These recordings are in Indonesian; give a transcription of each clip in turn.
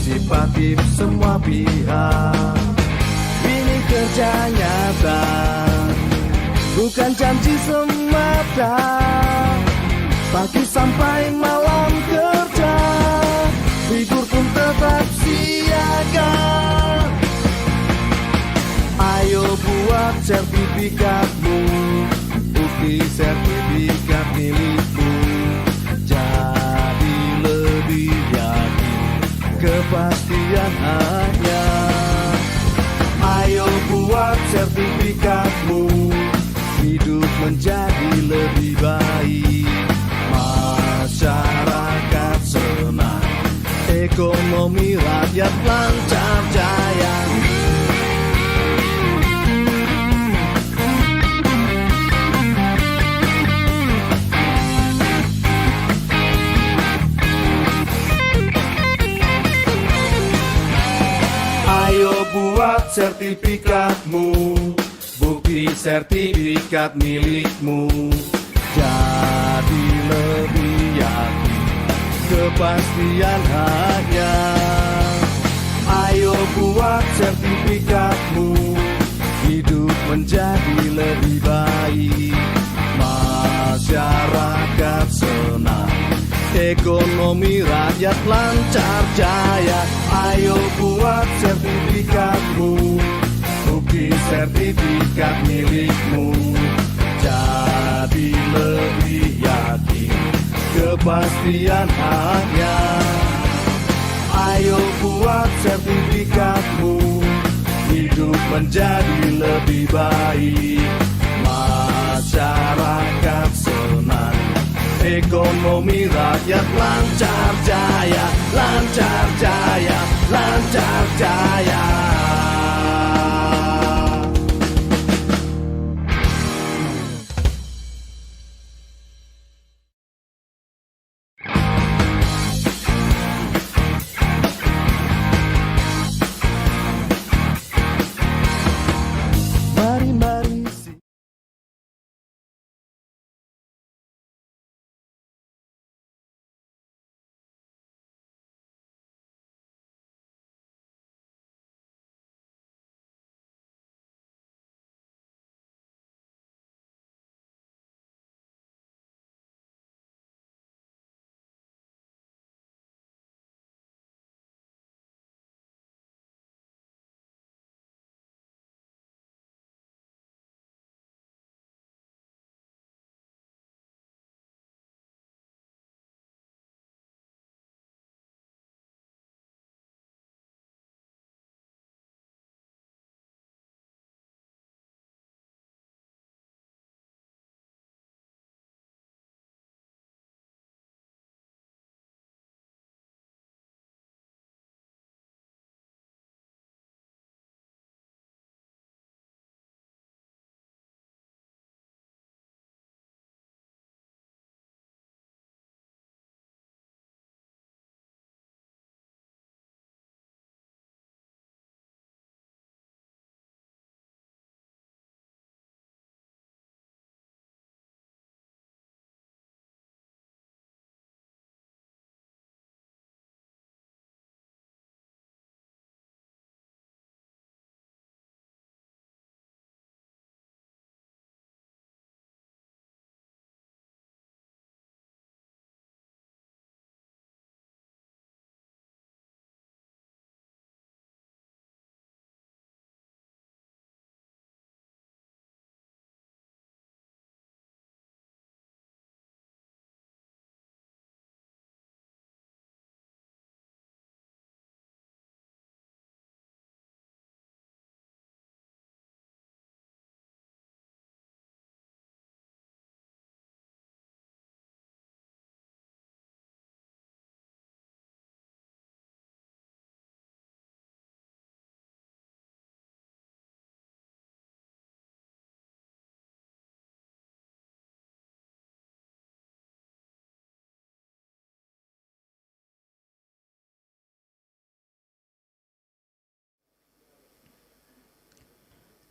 partisipatif semua pihak. Ini kerja nyata, bukan janji semata. Pagi sampai malam kerja, libur pun tetap siaga. Ayo buat sertifikatmu, bukti sertifikat milikmu. Jadi lebih yakin, kepastian hanya. Ayo buat sertifikatmu, hidup menjadi lebih baik. Masyarakat senang, ekonomi rakyat lancar jaya. Ayo buat sertifikatmu, bukti sertifikat milikmu. Jadi lebih yakin, kepastian hanya. Ayo buat sertifikatmu, hidup menjadi lebih baik. Masyarakat senang, ekonomi rakyat lancar jaya. Ayo buat sertifikatmu, bukti sertifikat milikmu. Jadi lebih yakin, kepastian hanya. Ayo buat sertifikatmu, hidup menjadi lebih baik. Masyarakat senang, ekonomi rakyat lancar jaya, lancar jaya, lancar jaya.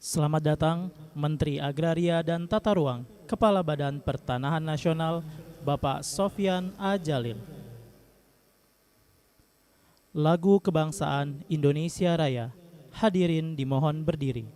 Selamat datang Menteri Agraria dan Tata Ruang, Kepala Badan Pertanahan Nasional, Bapak Sofyan A. Jalil. lagu kebangsaan Indonesia Raya. Hadirin dimohon berdiri.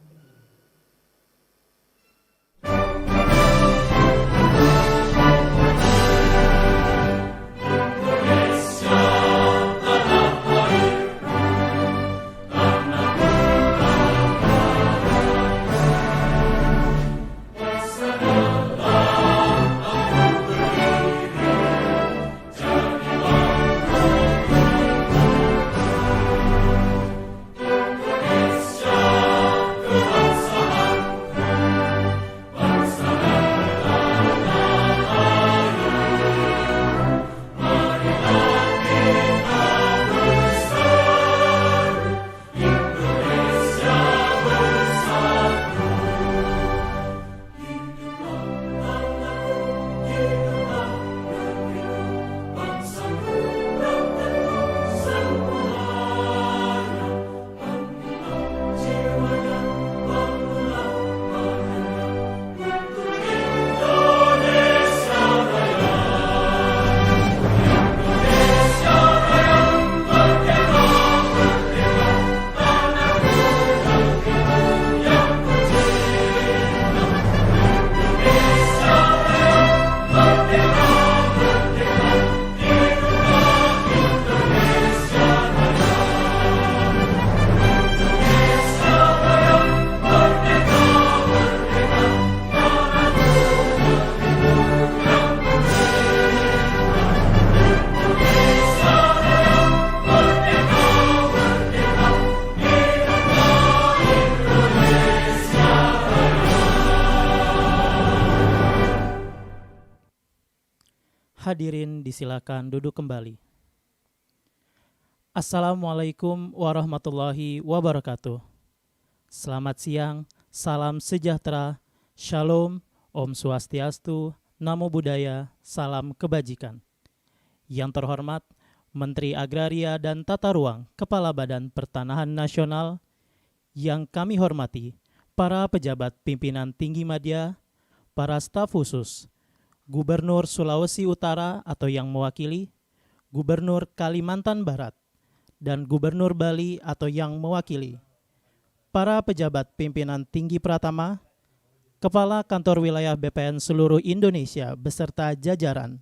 Hadirin disilakan duduk kembali. Assalamualaikum warahmatullahi wabarakatuh. Selamat siang, salam sejahtera, shalom, om swastiastu, namo buddhaya, salam kebajikan. Yang terhormat Menteri Agraria dan Tata Ruang Kepala Badan Pertanahan Nasional, yang kami hormati para pejabat pimpinan tinggi media, para staf khusus, Gubernur Sulawesi Utara atau yang mewakili, Gubernur Kalimantan Barat, dan Gubernur Bali atau yang mewakili, para pejabat pimpinan tinggi Pratama, Kepala Kantor Wilayah BPN seluruh Indonesia beserta jajaran,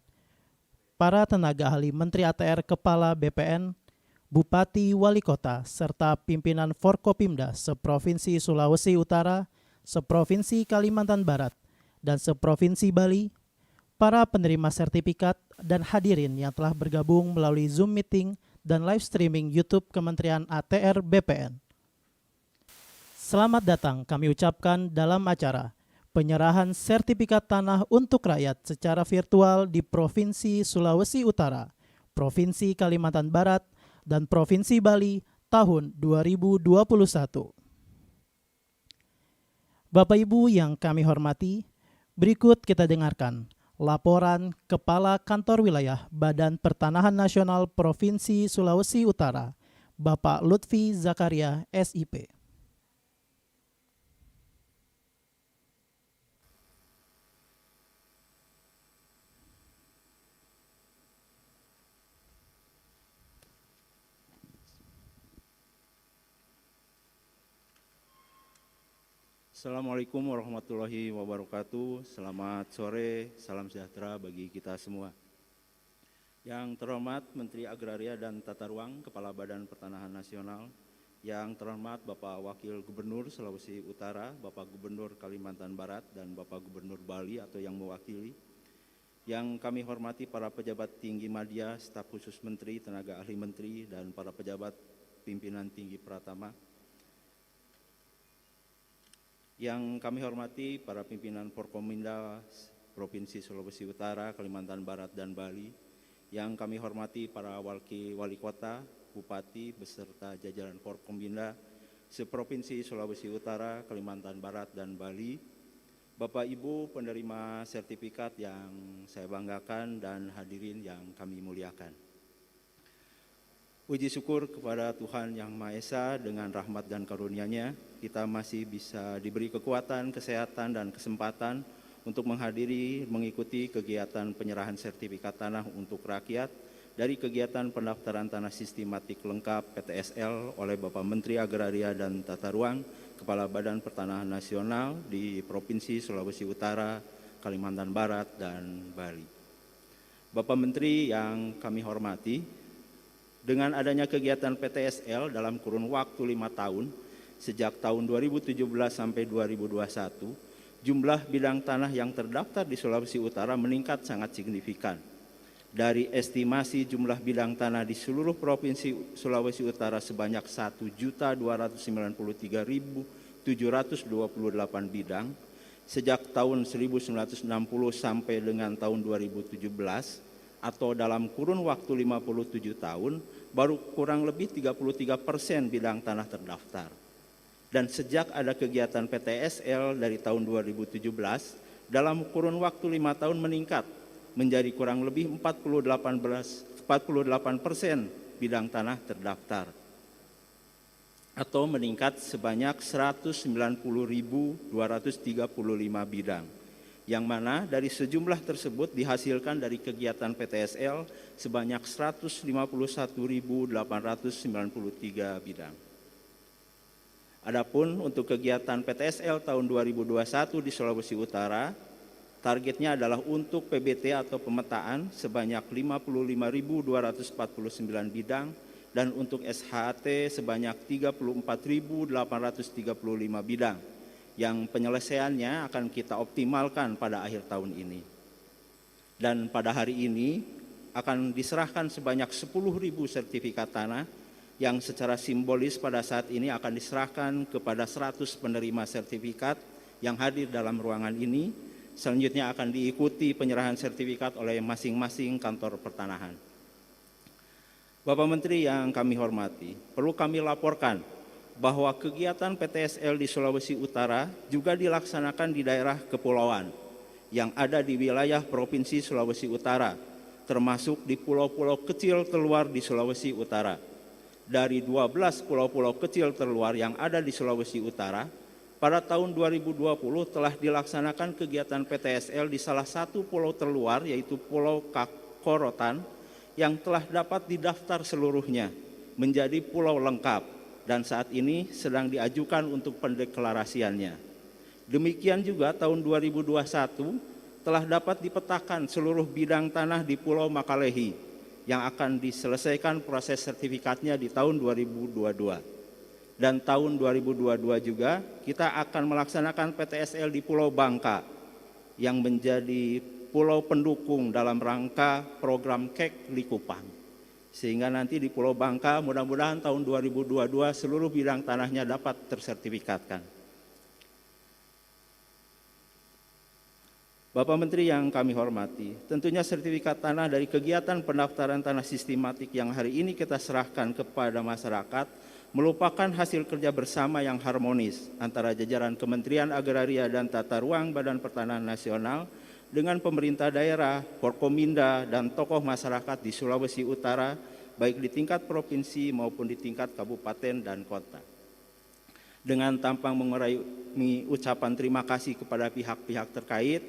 para tenaga ahli Menteri ATR Kepala BPN, Bupati Wali Kota, serta pimpinan Forkopimda seprovinsi Sulawesi Utara, seprovinsi Kalimantan Barat, dan seprovinsi Bali, para penerima sertifikat dan hadirin yang telah bergabung melalui Zoom meeting dan live streaming YouTube Kementerian ATR BPN. Selamat datang kami ucapkan dalam acara penyerahan sertifikat tanah untuk rakyat secara virtual di Provinsi Sulawesi Utara, Provinsi Kalimantan Barat, dan Provinsi Bali tahun 2021. Bapak Ibu yang kami hormati, berikut kita dengarkan laporan Kepala Kantor Wilayah Badan Pertanahan Nasional Provinsi Sulawesi Utara, Bapak Lutfi Zakaria, SIP. Assalamualaikum warahmatullahi wabarakatuh. Selamat sore, salam sejahtera bagi kita semua. Yang terhormat Menteri Agraria dan Tata Ruang Kepala Badan Pertanahan Nasional, yang terhormat Bapak Wakil Gubernur Sulawesi Utara, Bapak Gubernur Kalimantan Barat, dan Bapak Gubernur Bali atau yang mewakili, yang kami hormati para pejabat tinggi media, staf khusus Menteri, tenaga ahli Menteri, dan para pejabat pimpinan tinggi Pratama, yang kami hormati para pimpinan Forkominda Provinsi Sulawesi Utara, Kalimantan Barat, dan Bali, yang kami hormati para wali kota, bupati, beserta jajaran Forkominda seprovinsi Sulawesi Utara, Kalimantan Barat, dan Bali, Bapak Ibu penerima sertifikat yang saya banggakan dan hadirin yang kami muliakan. Puji syukur kepada Tuhan Yang Maha Esa, dengan rahmat dan karunia-Nya kita masih bisa diberi kekuatan, kesehatan, dan kesempatan untuk mengikuti kegiatan penyerahan sertifikat tanah untuk rakyat dari kegiatan pendaftaran tanah sistematik lengkap PTSL oleh Bapak Menteri Agraria dan Tata Ruang, Kepala Badan Pertanahan Nasional di Provinsi Sulawesi Utara, Kalimantan Barat, dan Bali. Bapak Menteri yang kami hormati, dengan adanya kegiatan PTSL dalam kurun waktu 5 tahun, sejak tahun 2017 sampai 2021, jumlah bidang tanah yang terdaftar di Sulawesi Utara meningkat sangat signifikan. Dari estimasi jumlah bidang tanah di seluruh Provinsi Sulawesi Utara sebanyak 1.293.728 bidang, sejak tahun 1960 sampai dengan tahun 2017, atau dalam kurun waktu 57 tahun, baru kurang lebih 33% bidang tanah terdaftar. Dan sejak ada kegiatan PTSL dari tahun 2017, dalam kurun waktu 5 tahun meningkat menjadi kurang lebih 48% bidang tanah terdaftar, atau meningkat sebanyak 190.235 bidang, yang mana dari sejumlah tersebut dihasilkan dari kegiatan PTSL sebanyak 151.893 bidang. Adapun untuk kegiatan PTSL tahun 2021 di Sulawesi Utara, targetnya adalah untuk PBT atau pemetaan sebanyak 55.249 bidang dan untuk SHT sebanyak 34.835 bidang yang penyelesaiannya akan kita optimalkan pada akhir tahun ini. Dan pada hari ini akan diserahkan sebanyak 10.000 sertifikat tanah yang secara simbolis pada saat ini akan diserahkan kepada 100 penerima sertifikat yang hadir dalam ruangan ini. Selanjutnya akan diikuti penyerahan sertifikat oleh masing-masing kantor pertanahan. Bapak Menteri yang kami hormati, perlu kami laporkan bahwa kegiatan PTSL di Sulawesi Utara juga dilaksanakan di daerah kepulauan yang ada di wilayah Provinsi Sulawesi Utara, termasuk di pulau-pulau kecil terluar di Sulawesi Utara. Dari 12 pulau-pulau kecil terluar yang ada di Sulawesi Utara, pada tahun 2020 telah dilaksanakan kegiatan PTSL di salah satu pulau terluar, yaitu Pulau Korotan, yang telah dapat didaftar seluruhnya menjadi pulau lengkap dan saat ini sedang diajukan untuk pendeklarasiannya. Demikian juga tahun 2021 telah dapat dipetakan seluruh bidang tanah di Pulau Makalehi yang akan diselesaikan proses sertifikatnya di tahun 2022. Dan tahun 2022 juga kita akan melaksanakan PTSL di Pulau Bangka yang menjadi pulau pendukung dalam rangka program KEK Likupang. Sehingga nanti di Pulau Bangka mudah-mudahan tahun 2022 seluruh bidang tanahnya dapat tersertifikatkan. Bapak Menteri yang kami hormati, tentunya sertifikat tanah dari kegiatan pendaftaran tanah sistematik yang hari ini kita serahkan kepada masyarakat merupakan hasil kerja bersama yang harmonis antara jajaran Kementerian Agraria dan Tata Ruang Badan Pertanahan Nasional dengan pemerintah daerah, Forkominda, dan tokoh masyarakat di Sulawesi Utara, baik di tingkat provinsi maupun di tingkat kabupaten dan kota. Dengan tampang mengurai ucapan terima kasih kepada pihak-pihak terkait,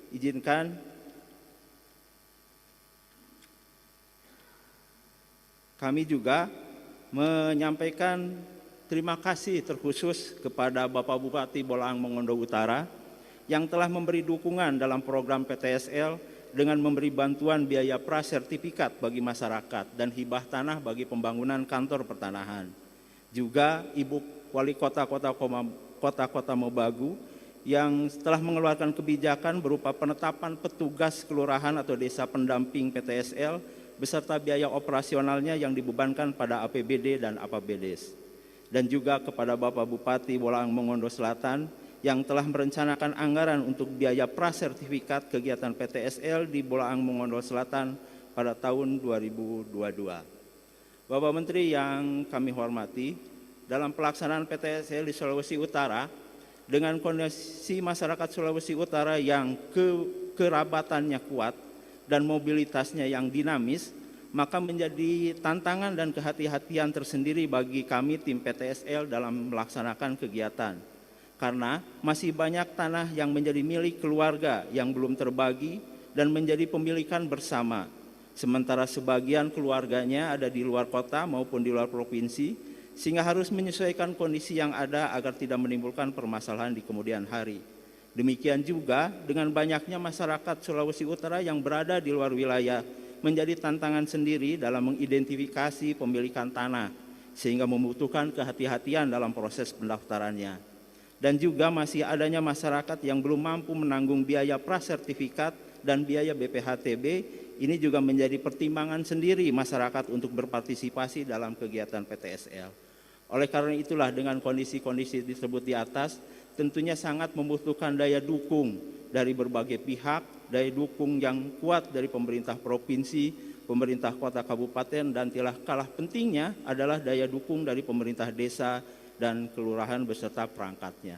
izinkan kami juga menyampaikan terima kasih terkhusus kepada Bapak Bupati Bolaang Mongondo Utara yang telah memberi dukungan dalam program PTSL dengan memberi bantuan biaya prasertifikat bagi masyarakat dan hibah tanah bagi pembangunan kantor pertanahan. Juga Ibu Wali Kota Mobagu yang telah mengeluarkan kebijakan berupa penetapan petugas kelurahan atau desa pendamping PTSL beserta biaya operasionalnya yang dibebankan pada APBD dan APBDes. Dan juga kepada Bapak Bupati Bolaang Mongondo Selatan yang telah merencanakan anggaran untuk biaya prasertifikat kegiatan PTSL di Bolaang Mongondo Selatan pada tahun 2022. Bapak Menteri yang kami hormati, dalam pelaksanaan PTSL di Sulawesi Utara, dengan kondisi masyarakat Sulawesi Utara yang kerabatannya kuat dan mobilitasnya yang dinamis, maka menjadi tantangan dan kehati-hatian tersendiri bagi kami tim PTSL dalam melaksanakan kegiatan. Karena masih banyak tanah yang menjadi milik keluarga yang belum terbagi dan menjadi pemilikan bersama. sementara sebagian keluarganya ada di luar kota maupun di luar provinsi, sehingga harus menyesuaikan kondisi yang ada agar tidak menimbulkan permasalahan di kemudian hari. Demikian juga dengan banyaknya masyarakat Sulawesi Utara yang berada di luar wilayah, menjadi tantangan sendiri dalam mengidentifikasi pemilikan tanah, sehingga membutuhkan kehati-hatian dalam proses pendaftarannya. Dan juga masih adanya masyarakat yang belum mampu menanggung biaya prasertifikat dan biaya BPHTB, ini juga menjadi pertimbangan sendiri masyarakat untuk berpartisipasi dalam kegiatan PTSL. Oleh karena itulah dengan kondisi-kondisi disebut di atas, tentunya sangat membutuhkan daya dukung dari berbagai pihak, daya dukung yang kuat dari pemerintah provinsi, pemerintah kota kabupaten, dan tidak kalah pentingnya adalah daya dukung dari pemerintah desa dan kelurahan beserta perangkatnya.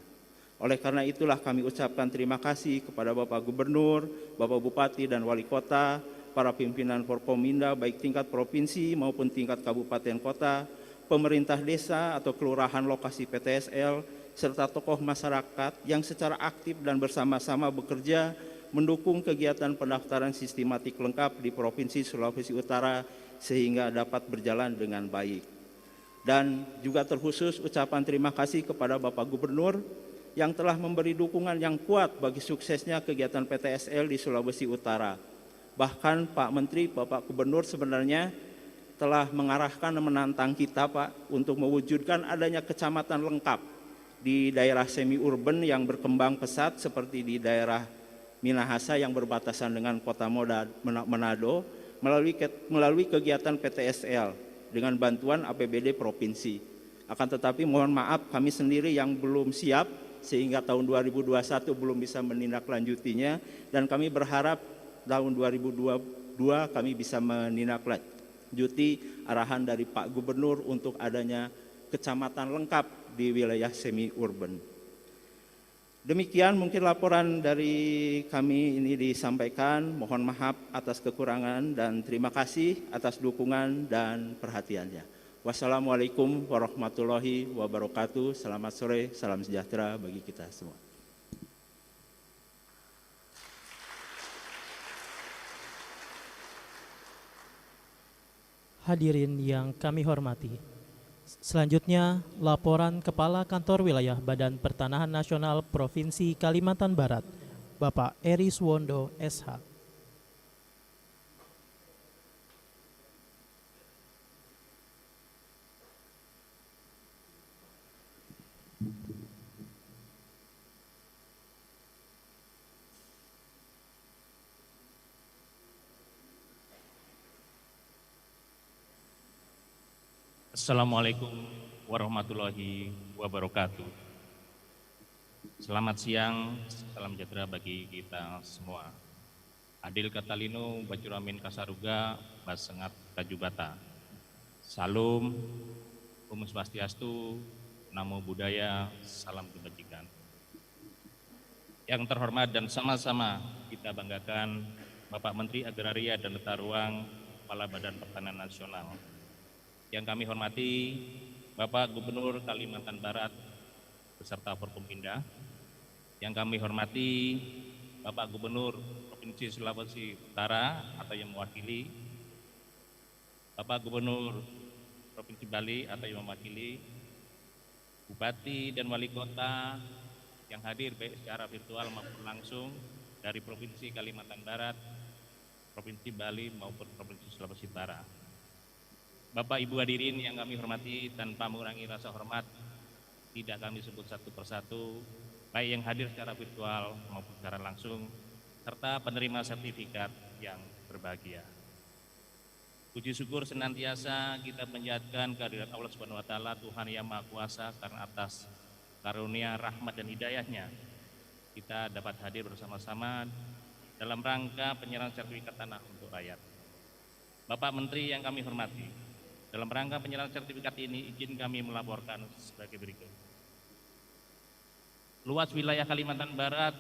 Oleh karena itulah kami ucapkan terima kasih kepada Bapak Gubernur, Bapak Bupati dan Wali Kota, para pimpinan Forkominda baik tingkat provinsi maupun tingkat kabupaten kota, pemerintah desa atau kelurahan lokasi PTSL, serta tokoh masyarakat yang secara aktif dan bersama-sama bekerja mendukung kegiatan pendaftaran sistematik lengkap di Provinsi Sulawesi Utara sehingga dapat berjalan dengan baik. Dan juga terkhusus ucapan terima kasih kepada Bapak Gubernur yang telah memberi dukungan yang kuat bagi suksesnya kegiatan PTSL di Sulawesi Utara. Bahkan Pak Menteri, Bapak Gubernur sebenarnya telah mengarahkan dan menantang kita Pak untuk mewujudkan adanya kecamatan lengkap di daerah semi-urban yang berkembang pesat seperti di daerah Minahasa yang berbatasan dengan kota Manado melalui kegiatan PTSL dengan bantuan APBD Provinsi. Akan tetapi mohon maaf kami sendiri yang belum siap sehingga tahun 2021 belum bisa menindaklanjutinya, dan kami berharap tahun 2022 kami bisa menindaklanjuti arahan dari Pak Gubernur untuk adanya kecamatan lengkap di wilayah semi-urban. Demikian mungkin laporan dari kami ini disampaikan. Mohon maaf atas kekurangan dan terima kasih atas dukungan dan perhatiannya. Wassalamualaikum warahmatullahi wabarakatuh. Selamat sore, salam sejahtera bagi kita semua. Hadirin yang kami hormati, selanjutnya laporan Kepala Kantor Wilayah Badan Pertanahan Nasional Provinsi Kalimantan Barat, Bapak Eri Suwondo, SH. Assalamualaikum warahmatullahi wabarakatuh. Selamat siang, salam sejahtera bagi kita semua. Adil Katalino, Bacuramin Kasaruga, Basengat Kajubata. Salam, Om Swastiastu, Namo Buddhaya, salam kebajikan. Yang terhormat dan sama-sama kita banggakan Bapak Menteri Agraria dan Tata Ruang, Kepala Badan Pertanahan Nasional. Yang kami hormati Bapak Gubernur Kalimantan Barat beserta Forkominda. Yang kami hormati Bapak Gubernur Provinsi Sulawesi Utara atau yang mewakili, Bapak Gubernur Provinsi Bali atau yang mewakili, Bupati dan Wali Kota yang hadir baik secara virtual maupun langsung dari Provinsi Kalimantan Barat, Provinsi Bali maupun Provinsi Sulawesi Utara. Bapak Ibu hadirin yang kami hormati, tanpa mengurangi rasa hormat, tidak kami sebut satu persatu, baik yang hadir secara virtual maupun secara langsung, serta penerima sertifikat yang berbahagia. Puji syukur senantiasa kita panjatkan kehadirat Allah Subhanahu wa taala, Tuhan yang Maha Kuasa, karena atas karunia rahmat dan hidayahnya kita dapat hadir bersama-sama dalam rangka penyerahan sertifikat tanah untuk rakyat. Bapak Menteri yang kami hormati, dalam rangka penyerahan sertifikat ini izin kami melaporkan sebagai berikut. Luas wilayah Kalimantan Barat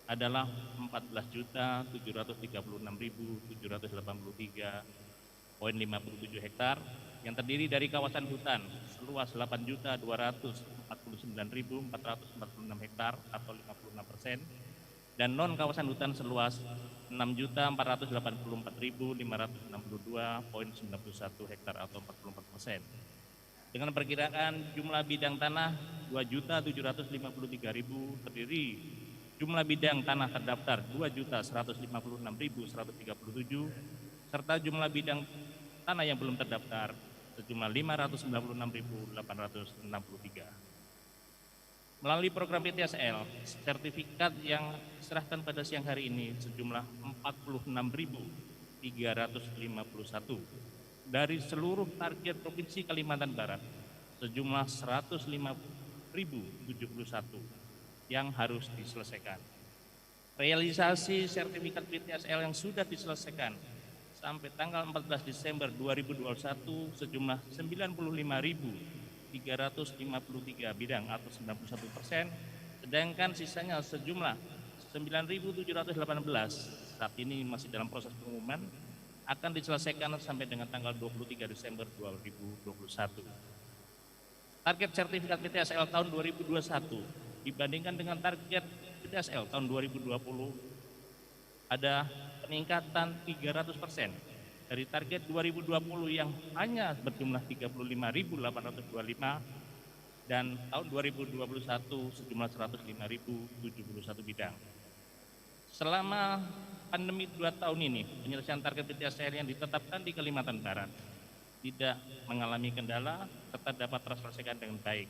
adalah 14.036.783,57 hektar yang terdiri dari kawasan hutan seluas 8.249.446 hektar atau 56%, dan non kawasan hutan seluas 6.484.562,91 hektar atau 44%. Dengan perkiraan jumlah bidang tanah 2.753.000 terdiri jumlah bidang tanah terdaftar 2.156.137 serta jumlah bidang tanah yang belum terdaftar sejumlah 596.863. Melalui program PTSL, sertifikat yang diserahkan pada siang hari ini sejumlah 46.351 dari seluruh target Provinsi Kalimantan Barat sejumlah 105.071 yang harus diselesaikan. Realisasi sertifikat PTSL yang sudah diselesaikan sampai tanggal 14 Desember 2021 sejumlah 95.353 bidang atau 91%, sedangkan sisanya sejumlah 9.718 saat ini masih dalam proses pengumuman akan diselesaikan sampai dengan tanggal 23 Desember 2021. Target sertifikat PTSL tahun 2021 dibandingkan dengan target PTSL tahun 2020 ada peningkatan 300% dari target 2020 yang hanya berjumlah 35.825 dan tahun 2021 sejumlah 105.071 bidang. Selama pandemi 2 tahun ini, penyelesaian target PTSL yang ditetapkan di Kalimantan Barat tidak mengalami kendala serta dapat terselesaikan dengan baik.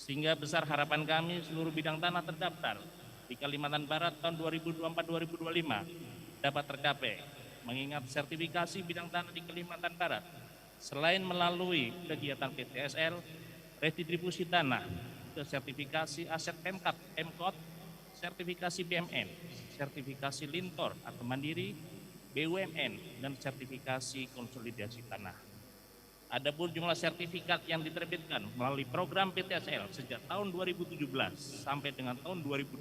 Sehingga besar harapan kami seluruh bidang tanah terdaftar di Kalimantan Barat tahun 2024-2025 dapat tercapai, mengingat sertifikasi bidang tanah di Kalimantan Barat selain melalui kegiatan PTSL, redistribusi tanah ke sertifikasi aset Pemkap, Pemkot, sertifikasi BMN, sertifikasi Lintor atau Mandiri, BUMN, dan sertifikasi konsolidasi tanah. Adapun jumlah sertifikat yang diterbitkan melalui program PTSL sejak tahun 2017 sampai dengan tahun 2020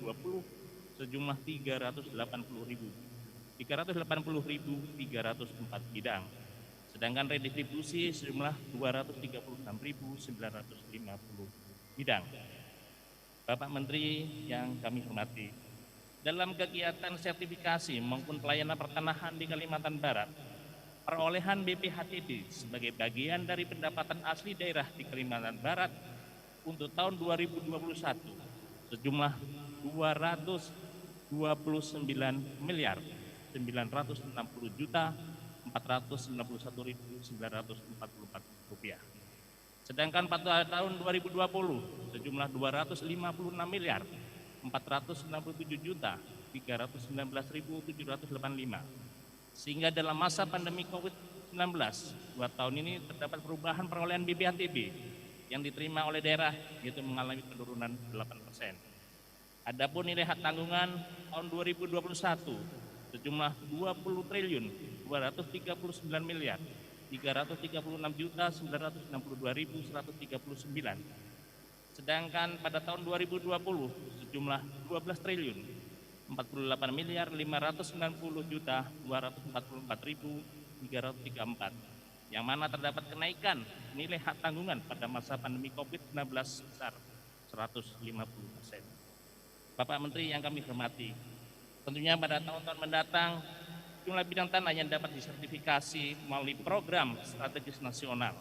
sejumlah 380.304 bidang. Sedangkan redistribusi sejumlah 236.950 bidang. Bapak Menteri yang kami hormati, dalam kegiatan sertifikasi maupun pelayanan pertanahan di Kalimantan Barat, perolehan BPHTB sebagai bagian dari pendapatan asli daerah di Kalimantan Barat untuk tahun 2021 sejumlah 229.960.491.944 rupiah. Sedangkan pada tahun 2020 sejumlah 256.467.319.785. Sehingga dalam masa pandemi COVID-19 2 tahun ini terdapat perubahan perolehan BPHTB yang diterima oleh daerah yaitu mengalami penurunan 8%. Adapun nilai hak tanggungan tahun 2021 sejumlah 20.336.336.962.139. Sedangkan pada tahun 2020 sejumlah 12.544.244.334 yang mana terdapat kenaikan nilai hak tanggungan pada masa pandemi COVID-19 sebesar 150%. Bapak Menteri yang kami hormati, tentunya pada tahun-tahun mendatang jumlah bidang tanah yang dapat disertifikasi melalui program strategis nasional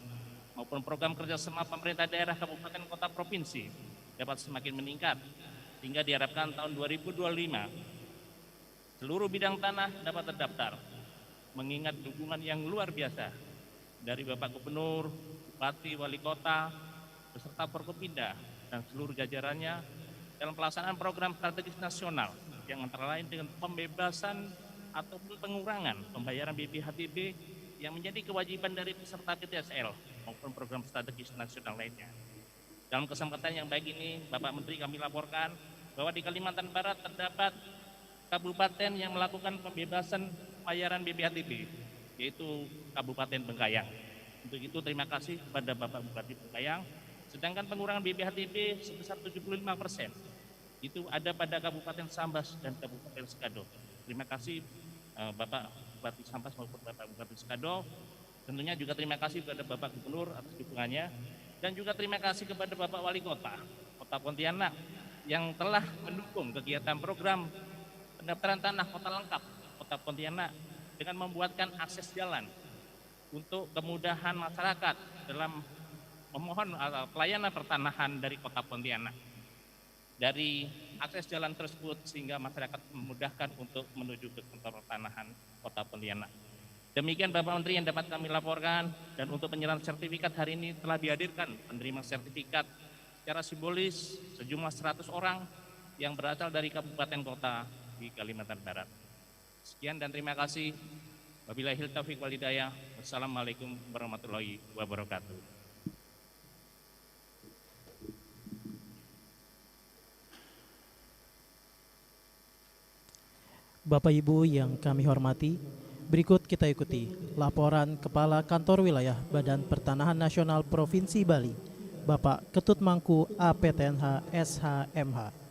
maupun program kerjasama pemerintah daerah, kabupaten, kota, provinsi dapat semakin meningkat hingga diharapkan tahun 2025 seluruh bidang tanah dapat terdaftar, mengingat dukungan yang luar biasa dari Bapak Gubernur, Bupati, Wali Kota, beserta Forkopimda dan seluruh jajarannya dalam pelaksanaan program strategis nasional yang antara lain dengan pembebasan ataupun pengurangan pembayaran BPHTB yang menjadi kewajiban dari peserta PTSL maupun program strategis nasional lainnya. Dalam kesempatan yang baik ini, Bapak Menteri, kami laporkan bahwa di Kalimantan Barat terdapat kabupaten yang melakukan pembebasan pembayaran BPHTB, yaitu Kabupaten Bengkayang. Untuk itu terima kasih kepada Bapak Bupati Bengkayang. Sedangkan pengurangan BPHTB sebesar 75% itu ada pada Kabupaten Sambas dan Kabupaten Sekado. Terima kasih Bapak Bupati Sambas maupun Bapak Bupati Sekado. Tentunya juga terima kasih kepada Bapak Gubernur atas dukungannya dan juga terima kasih kepada Bapak Wali Kota Pontianak yang telah mendukung kegiatan program pendaftaran tanah kota lengkap Kota Pontianak dengan membuatkan akses jalan untuk kemudahan masyarakat dalam memohon pelayanan pertanahan dari Kota Pontianak. Dari akses jalan tersebut sehingga masyarakat memudahkan untuk menuju ke kantor pertanahan Kota Pontianak. Demikian Bapak Menteri yang dapat kami laporkan, dan untuk penyerahan sertifikat hari ini telah dihadirkan penerima sertifikat secara simbolis sejumlah 100 orang yang berasal dari kabupaten kota di Kalimantan Barat. Sekian dan terima kasih. Wabillahi taufiq wal hidayah. Wassalamualaikum warahmatullahi wabarakatuh. Bapak Ibu yang kami hormati, berikut kita ikuti laporan Kepala Kantor Wilayah Badan Pertanahan Nasional Provinsi Bali, Bapak Ketut Mangku APTNH SHMH.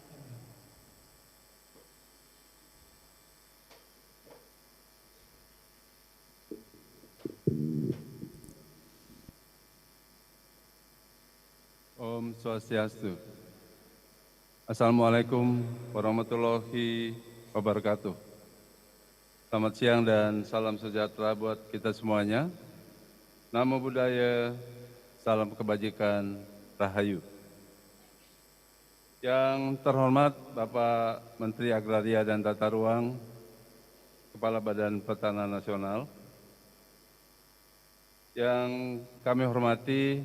Om Swastiastu. Assalamualaikum warahmatullahi wabarakatuh. Selamat siang dan salam sejahtera buat kita semuanya. Namo Buddhaya, salam kebajikan, Rahayu. Yang terhormat Bapak Menteri Agraria dan Tata Ruang, Kepala Badan Pertanahan Nasional, yang kami hormati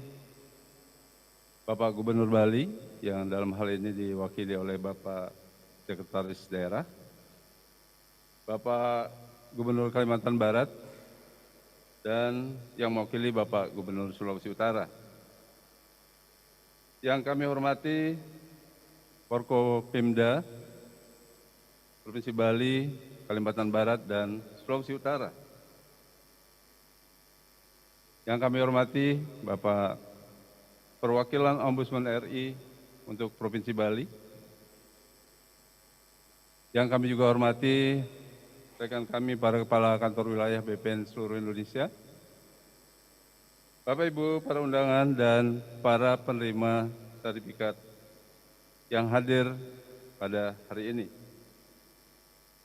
Bapak Gubernur Bali, yang dalam hal ini diwakili oleh Bapak Sekretaris Daerah, Bapak Gubernur Kalimantan Barat, dan yang mewakili Bapak Gubernur Sulawesi Utara. Yang kami hormati Forkopimda, Provinsi Bali, Kalimantan Barat, dan Sulawesi Utara. Yang kami hormati Bapak Perwakilan Ombudsman RI untuk Provinsi Bali. Yang kami juga hormati rekan kami para kepala kantor wilayah BPN seluruh Indonesia, Bapak Ibu para undangan dan para penerima sertifikat yang hadir pada hari ini.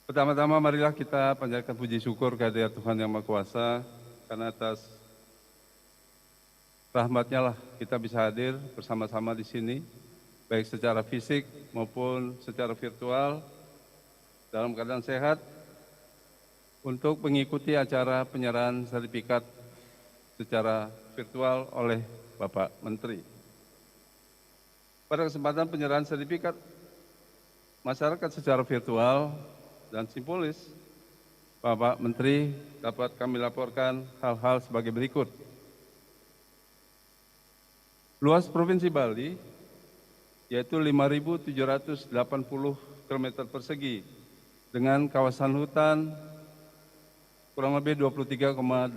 Pertama-tama marilah kita panjatkan puji syukur kehadirat Tuhan Yang Maha Kuasa, karena atas rahmat-Nya lah kita bisa hadir bersama-sama di sini, baik secara fisik maupun secara virtual, dalam keadaan sehat, untuk mengikuti acara penyerahan sertifikat secara virtual oleh Bapak Menteri. Pada kesempatan penyerahan sertifikat, masyarakat secara virtual dan simbolis, Bapak Menteri dapat kami laporkan hal-hal sebagai berikut. Luas Provinsi Bali yaitu 5.780 km persegi dengan kawasan hutan kurang lebih 23,18%.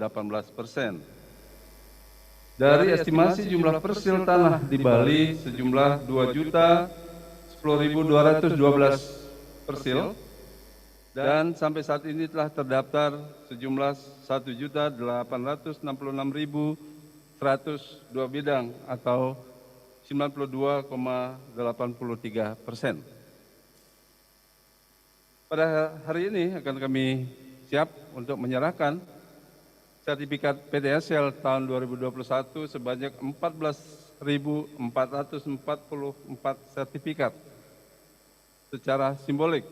Dari estimasi jumlah persil tanah di Bali sejumlah 2.010.212 persil, dan sampai saat ini telah terdaftar sejumlah 1.866.102 bidang atau 92,83%. Pada hari ini akan kami siap untuk menyerahkan sertifikat PTSL tahun 2021 sebanyak 14.444 sertifikat secara simbolik,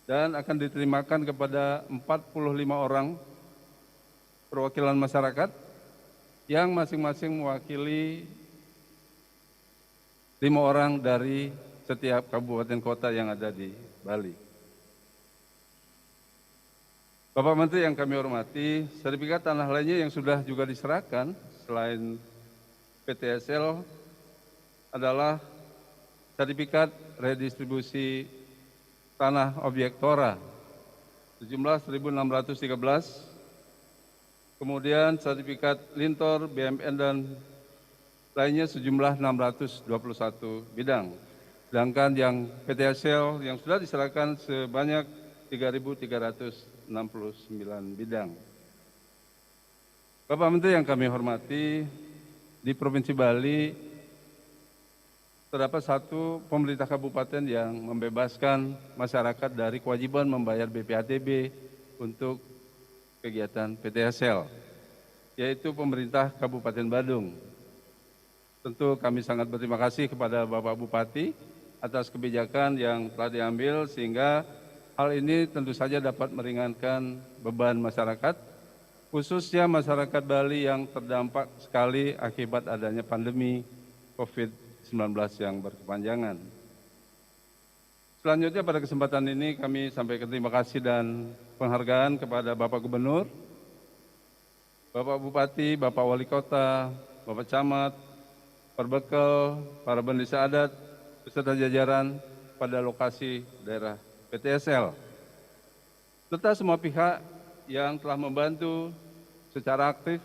dan akan diterimakan kepada 45 orang perwakilan masyarakat yang masing-masing mewakili 5 orang dari setiap kabupaten kota yang ada di Bali. Bapak Menteri yang kami hormati, sertifikat tanah lainnya yang sudah juga diserahkan selain PTSL adalah sertifikat redistribusi tanah objek Tora sejumlah 1.613, kemudian sertifikat Lintor, BMN, dan lainnya sejumlah 621 bidang. Sedangkan yang PTSL yang sudah diserahkan sebanyak 3.369 bidang. Bapak Menteri yang kami hormati, di Provinsi Bali terdapat satu pemerintah kabupaten yang membebaskan masyarakat dari kewajiban membayar BPHTB untuk kegiatan PTSL, yaitu pemerintah Kabupaten Badung. Tentu kami sangat berterima kasih kepada Bapak Bupati atas kebijakan yang telah diambil sehingga hal ini tentu saja dapat meringankan beban masyarakat, khususnya masyarakat Bali yang terdampak sekali akibat adanya pandemi COVID-19 yang berkepanjangan. Selanjutnya pada kesempatan ini kami sampaikan terima kasih dan penghargaan kepada Bapak Gubernur, Bapak Bupati, Bapak Wali Kota, Bapak Camat, Perbekel, para pendeta adat, beserta jajaran pada lokasi daerah PTSL, serta semua pihak yang telah membantu secara aktif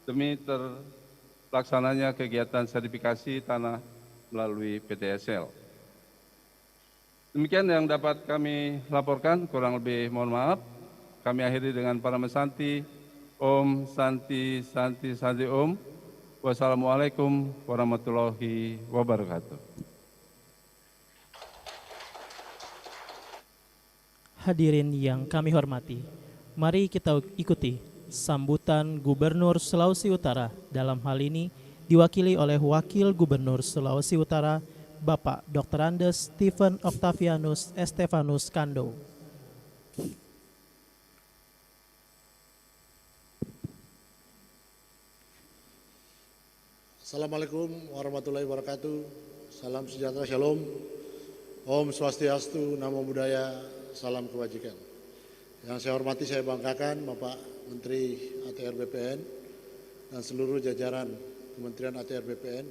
demi terlaksananya kegiatan sertifikasi tanah melalui PTSL. Demikian yang dapat kami laporkan, kurang lebih mohon maaf. Kami akhiri dengan para mesanti. Om Santi Santi Santi Om. Wassalamualaikum warahmatullahi wabarakatuh. Hadirin yang kami hormati, mari kita ikuti sambutan Gubernur Sulawesi Utara. Dalam hal ini diwakili oleh Wakil Gubernur Sulawesi Utara, Bapak Dr. Andes Stephen Octavianus Estefanus Kando. Assalamualaikum warahmatullahi wabarakatuh. Salam sejahtera, shalom. Om Swastiastu, Namo Buddhaya, salam kebajikan. Yang saya hormati, saya banggakan Bapak Menteri ATR BPN dan seluruh jajaran Kementerian ATR BPN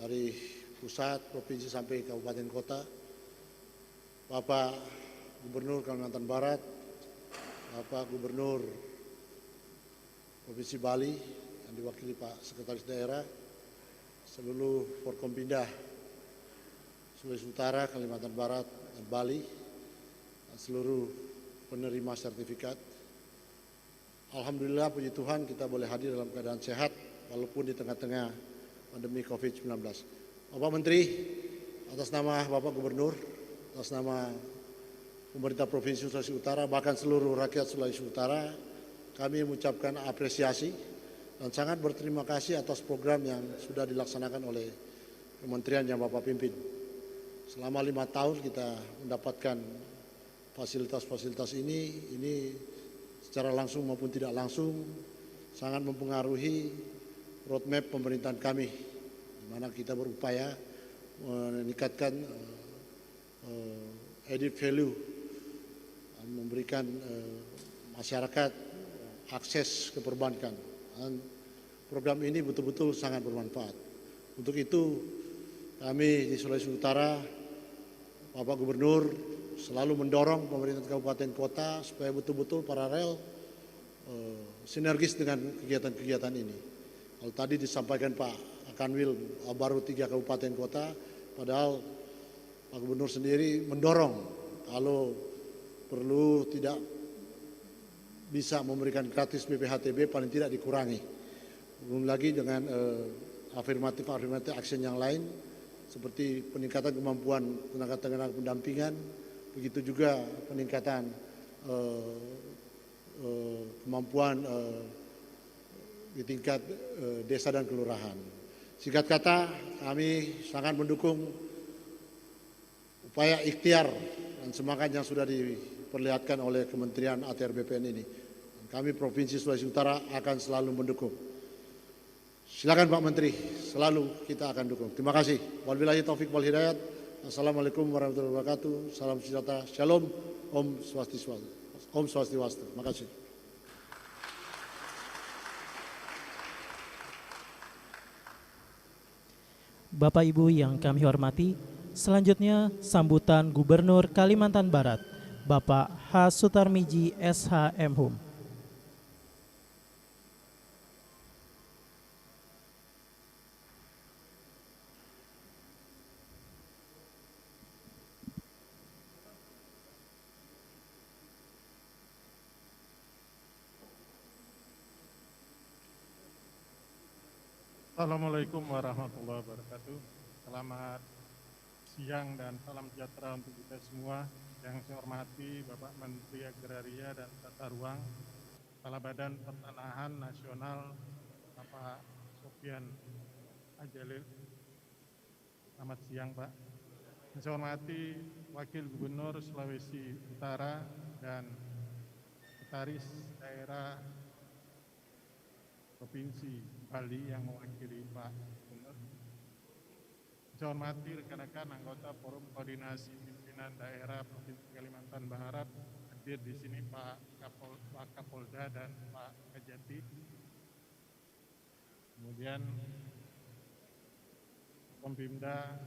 dari pusat, provinsi sampai kabupaten kota, Bapak Gubernur Kalimantan Barat, Bapak Gubernur Provinsi Bali yang diwakili Pak Sekretaris Daerah, seluruh Forkompindah Sulawesi Utara, Kalimantan Barat, dan Bali, dan seluruh penerima sertifikat. Alhamdulillah, puji Tuhan, kita boleh hadir dalam keadaan sehat walaupun di tengah-tengah pandemi COVID-19. Bapak Menteri, atas nama Bapak Gubernur, atas nama pemerintah Provinsi Sulawesi Utara, bahkan seluruh rakyat Sulawesi Utara, kami mengucapkan apresiasi dan sangat berterima kasih atas program yang sudah dilaksanakan oleh kementerian yang Bapak pimpin. Selama 5 tahun kita mendapatkan fasilitas-fasilitas ini secara langsung maupun tidak langsung sangat mempengaruhi roadmap pemerintahan kami, di mana kita berupaya meningkatkan added value, memberikan masyarakat akses ke perbankan. Dan program ini betul-betul sangat bermanfaat. Untuk itu kami di Sulawesi Utara, Bapak Gubernur selalu mendorong pemerintah kabupaten kota supaya betul-betul paralel sinergis dengan kegiatan-kegiatan ini. Kalau tadi disampaikan Pak Kanwil baru 3 kabupaten kota, padahal Pak Gubernur sendiri mendorong kalau perlu tidak bisa memberikan gratis BPHTB paling tidak dikurangi. Belum lagi dengan afirmatif action yang lain seperti peningkatan kemampuan tenaga pendampingan, begitu juga peningkatan kemampuan di tingkat desa dan kelurahan. Singkat kata, kami sangat mendukung upaya ikhtiar dan semangat yang sudah diperlihatkan oleh Kementerian ATR BPN ini. Kami Provinsi Sulawesi Utara akan selalu mendukung. Silakan Pak Menteri, selalu kita akan dukung. Terima kasih. Wabillahi taufik wal hidayat. Assalamualaikum warahmatullahi wabarakatuh. Salam sejahtera. Shalom. Om Swastiastu. Om Swastiastu. Terima kasih. Bapak Ibu yang kami hormati, selanjutnya sambutan Gubernur Kalimantan Barat, Bapak H. Sutarmiji SH Mhum. Assalamualaikum warahmatullahi wabarakatuh. Selamat siang dan salam sejahtera untuk kita semua. Yang saya hormati Bapak Menteri Agraria dan Tata Ruang, Kepala Badan Pertanahan Nasional Bapak Sofian Ajalil. Selamat siang Pak. Yang saya hormati Wakil Gubernur Sulawesi Utara dan Sekretaris Daerah Provinsi Bali yang mewakili Pak Gubernur. Saya hormati rekan-rekan anggota Forum Koordinasi Pimpinan Daerah Provinsi Kalimantan Barat, hadir di sini Pak Kapolda dan Pak Kajati. Kemudian Pembimda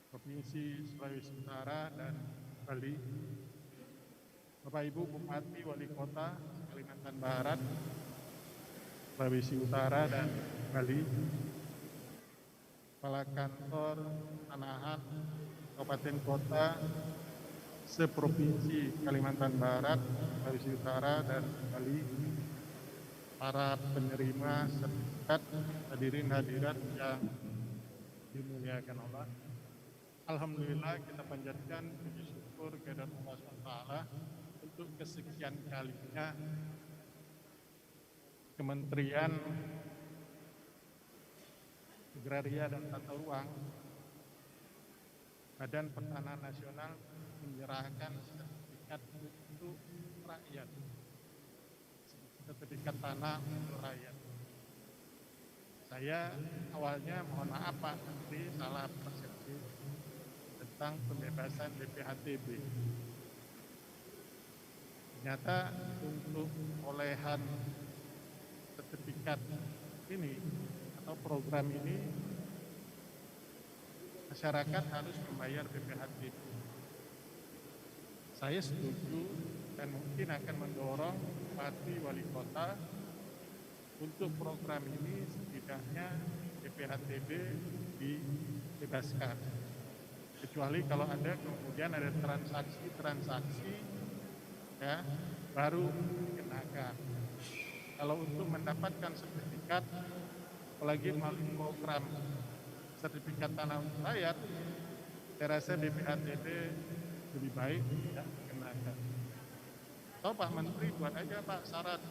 Provinsi Sulawesi Utara dan Bali, Bapak Ibu Bupati Wali Kota Kalimantan Barat, Sulawesi Utara dan Bali, Kepala Kantor Tanahan Kabupaten Kota seprovinsi Kalimantan Barat, Sulawesi Utara dan Bali, para penerima sertifikat, hadirin hadirat yang dimuliakan Allah. Alhamdulillah kita panjatkan puji syukur kehadirat Allah SWT untuk kesekian kalinya Kementerian Agraria dan Tata Ruang, Badan Pertanahan Nasional menyerahkan sertifikat untuk rakyat, sertifikat tanah untuk rakyat. Saya awalnya mohon maaf Pak Menteri, salah persepsi tentang pembebasan BPHTB. Ternyata untuk perolehan sertifikat ini atau program ini masyarakat harus membayar BPHTB. Saya setuju dan mungkin akan mendorong Bupati Wali Kota untuk program ini setidaknya BPHTB dibebaskan. Kecuali kalau ada kemudian ada transaksi ya baru dikenakan. Kalau untuk mendapatkan sertifikat apalagi melalui program sertifikat tanah untuk rakyat, saya rasa BPHTB lebih baik tidak dikenakan. Atau Pak Menteri buat aja Pak syarat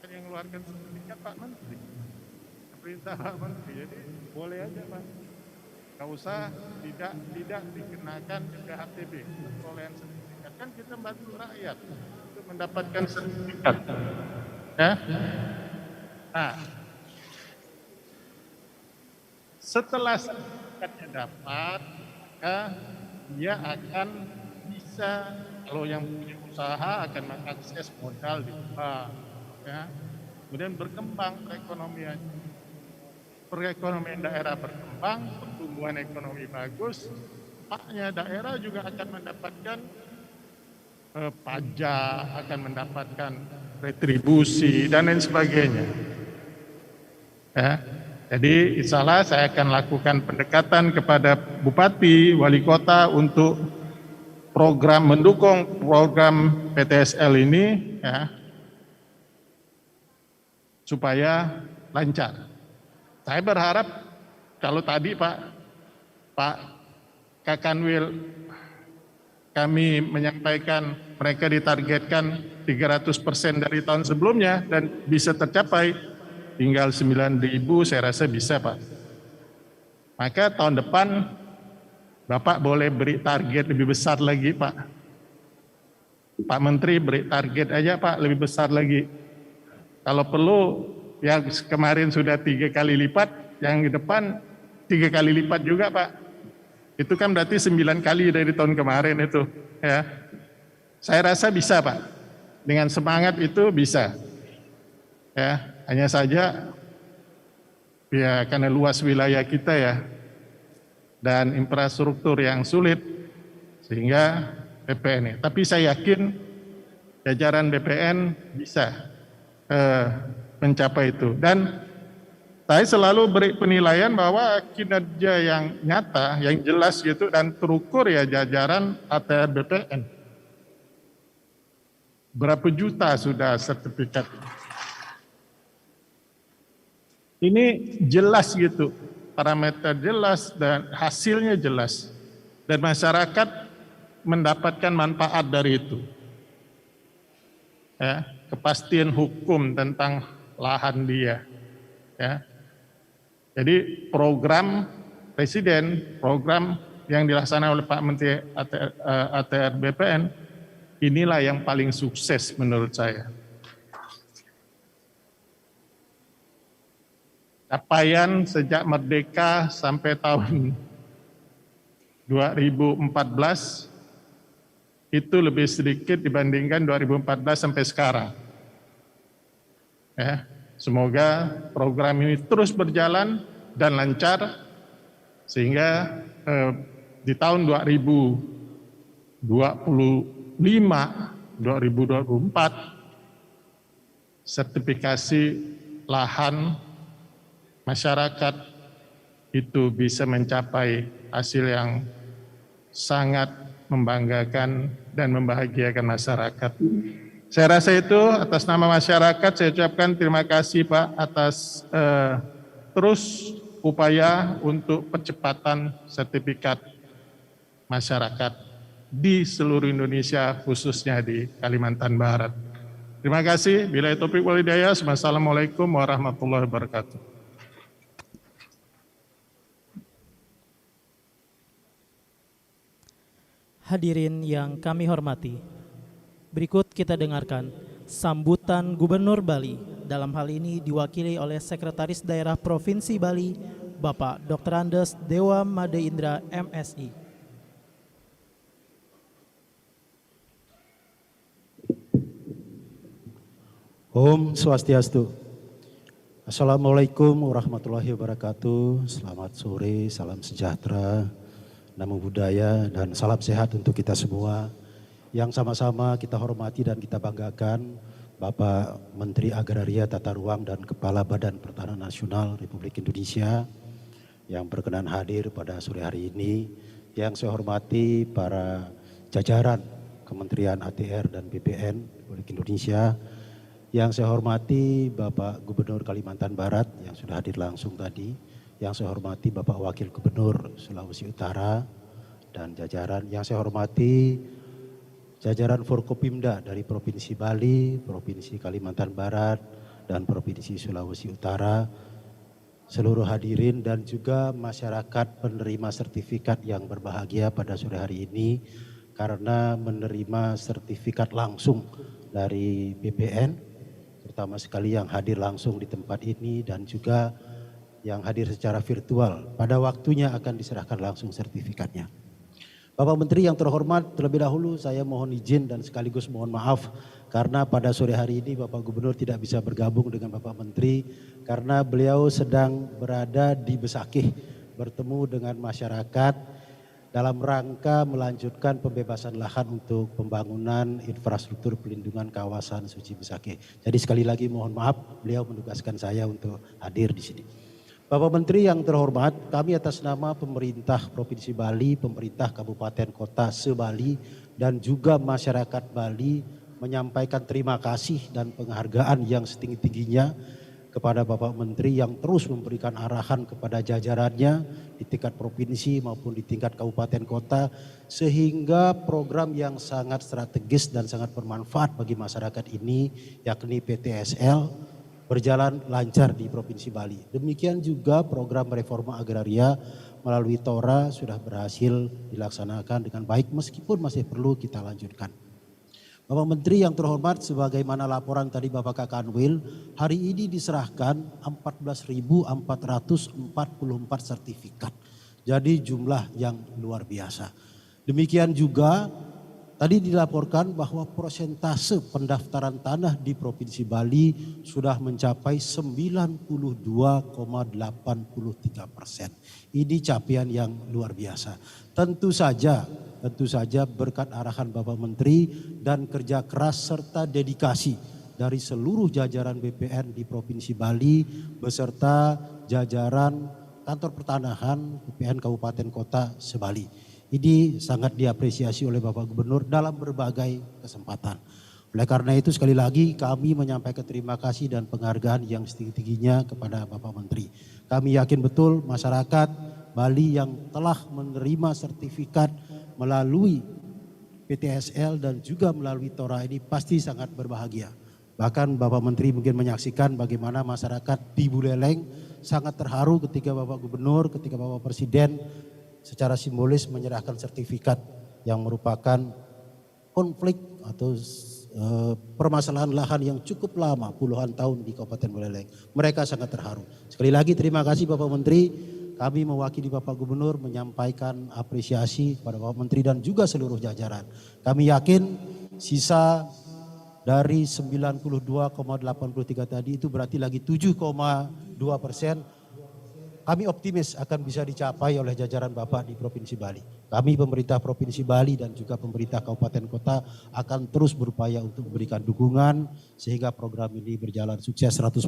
yang mengeluarkan sertifikat Pak Menteri, perintah Pak Menteri, jadi boleh aja Pak. Nggak usah tidak dikenakan BPHTB perolehan sertifikat, kan kita bantu rakyat untuk mendapatkan sertifikat. Ya. Nah, setelah sertifikatnya dapat, maka dia akan bisa, kalau yang punya usaha akan mengakses modal di bank, ya. Kemudian berkembang perekonomian daerah berkembang, pertumbuhan ekonomi bagus, paknya daerah juga akan mendapatkan pajak, akan mendapatkan retribusi dan lain sebagainya. Ya. Jadi insya Allah saya akan lakukan pendekatan kepada Bupati, Wali Kota untuk mendukung program PTSL ini ya, supaya lancar. Saya berharap kalau tadi Pak Kakanwil kami menyampaikan mereka ditargetkan 300% dari tahun sebelumnya dan bisa tercapai. Tinggal 9.000 saya rasa bisa Pak. Maka tahun depan Bapak boleh beri target lebih besar lagi Pak. Pak Menteri beri target aja Pak lebih besar lagi. Kalau perlu yang kemarin sudah 3 kali lipat, yang di depan 3 kali lipat juga Pak. Itu kan berarti 9 kali dari tahun kemarin itu. Ya. Saya rasa bisa Pak. Dengan semangat itu bisa. Ya. Hanya saja ya karena luas wilayah kita ya dan infrastruktur yang sulit sehingga BPN. Tapi saya yakin jajaran BPN bisa mencapai itu. Dan saya selalu beri penilaian bahwa kinerja yang nyata, yang jelas gitu dan terukur ya jajaran ATR BPN. Berapa juta sudah sertifikat? Ini jelas gitu parameter jelas dan hasilnya jelas. Dan masyarakat mendapatkan manfaat dari itu. Ya, kepastian hukum tentang lahan dia. Ya. Jadi program Presiden, program yang dilaksanakan oleh Pak Menteri ATR BPN, inilah yang paling sukses menurut saya. Capaian sejak merdeka sampai tahun 2014 itu lebih sedikit dibandingkan 2014 sampai sekarang. Ya, semoga program ini terus berjalan dan lancar sehingga di tahun 2025, 2024 sertifikasi lahan masyarakat itu bisa mencapai hasil yang sangat membanggakan dan membahagiakan masyarakat. Saya rasa itu atas nama masyarakat saya ucapkan terima kasih Pak atas terus upaya untuk percepatan sertifikat masyarakat di seluruh Indonesia khususnya di Kalimantan Barat. Terima kasih. Billahi taufiq wal hidayah. Wassalamualaikum warahmatullahi wabarakatuh. Hadirin yang kami hormati, berikut kita dengarkan sambutan Gubernur Bali, dalam hal ini diwakili oleh Sekretaris Daerah Provinsi Bali, Bapak Dr. Andes Dewa Made Indra MSI. Om Swastiastu. Assalamualaikum warahmatullahi wabarakatuh. Selamat sore, salam sejahtera, namo buddhaya, dan salam sehat untuk kita semua. Yang sama-sama kita hormati dan kita banggakan Bapak Menteri Agraria Tata Ruang dan Kepala Badan Pertanahan Nasional Republik Indonesia yang berkenan hadir pada sore hari ini. Yang saya hormati para jajaran Kementerian ATR dan BPN Republik Indonesia. Yang saya hormati Bapak Gubernur Kalimantan Barat yang sudah hadir langsung tadi. Yang saya hormati Bapak Wakil Gubernur Sulawesi Utara dan jajaran. Yang saya hormati jajaran Forkopimda dari Provinsi Bali, Provinsi Kalimantan Barat, dan Provinsi Sulawesi Utara, seluruh hadirin dan juga masyarakat penerima sertifikat yang berbahagia pada sore hari ini karena menerima sertifikat langsung dari BPN, terutama sekali yang hadir langsung di tempat ini dan juga yang hadir secara virtual. Pada waktunya akan diserahkan langsung sertifikatnya. Bapak Menteri yang terhormat, terlebih dahulu saya mohon izin dan sekaligus mohon maaf karena pada sore hari ini Bapak Gubernur tidak bisa bergabung dengan Bapak Menteri karena beliau sedang berada di Besakih bertemu dengan masyarakat dalam rangka melanjutkan pembebasan lahan untuk pembangunan infrastruktur pelindungan kawasan suci Besakih. Jadi sekali lagi mohon maaf, beliau menugaskan saya untuk hadir di sini. Bapak Menteri yang terhormat, kami atas nama pemerintah Provinsi Bali, pemerintah Kabupaten Kota se-Bali, dan juga masyarakat Bali menyampaikan terima kasih dan penghargaan yang setinggi-tingginya kepada Bapak Menteri yang terus memberikan arahan kepada jajarannya di tingkat provinsi maupun di tingkat kabupaten kota sehingga program yang sangat strategis dan sangat bermanfaat bagi masyarakat ini yakni PTSL berjalan lancar di Provinsi Bali. Demikian juga program reforma agraria melalui TORA sudah berhasil dilaksanakan dengan baik meskipun masih perlu kita lanjutkan. Bapak Menteri yang terhormat, sebagaimana laporan tadi Bapak Kakanwil, hari ini diserahkan 14.444 sertifikat. Jadi jumlah yang luar biasa. Demikian juga tadi dilaporkan bahwa persentase pendaftaran tanah di Provinsi Bali sudah mencapai 92,83%. Ini capaian yang luar biasa. Tentu saja berkat arahan Bapak Menteri dan kerja keras serta dedikasi dari seluruh jajaran BPN di Provinsi Bali beserta jajaran kantor pertanahan BPN Kabupaten Kota se-Bali. Ini sangat diapresiasi oleh Bapak Gubernur dalam berbagai kesempatan. Oleh karena itu sekali lagi kami menyampaikan terima kasih dan penghargaan yang setinggi-tingginya kepada Bapak Menteri. Kami yakin betul masyarakat Bali yang telah menerima sertifikat melalui PTSL dan juga melalui Tora ini pasti sangat berbahagia. Bahkan Bapak Menteri mungkin menyaksikan bagaimana masyarakat di Buleleng sangat terharu ketika Bapak Gubernur, ketika Bapak Presiden secara simbolis menyerahkan sertifikat yang merupakan konflik atau permasalahan lahan yang cukup lama, puluhan tahun di Kabupaten Buleleng. Mereka sangat terharu. Sekali lagi terima kasih Bapak Menteri. Kami mewakili Bapak Gubernur menyampaikan apresiasi kepada Bapak Menteri dan juga seluruh jajaran. Kami yakin sisa dari 92,83 tadi itu berarti lagi 7,2%. Kami optimis akan bisa dicapai oleh jajaran Bapak di Provinsi Bali. Kami pemerintah Provinsi Bali dan juga pemerintah Kabupaten Kota akan terus berupaya untuk memberikan dukungan sehingga program ini berjalan sukses 100%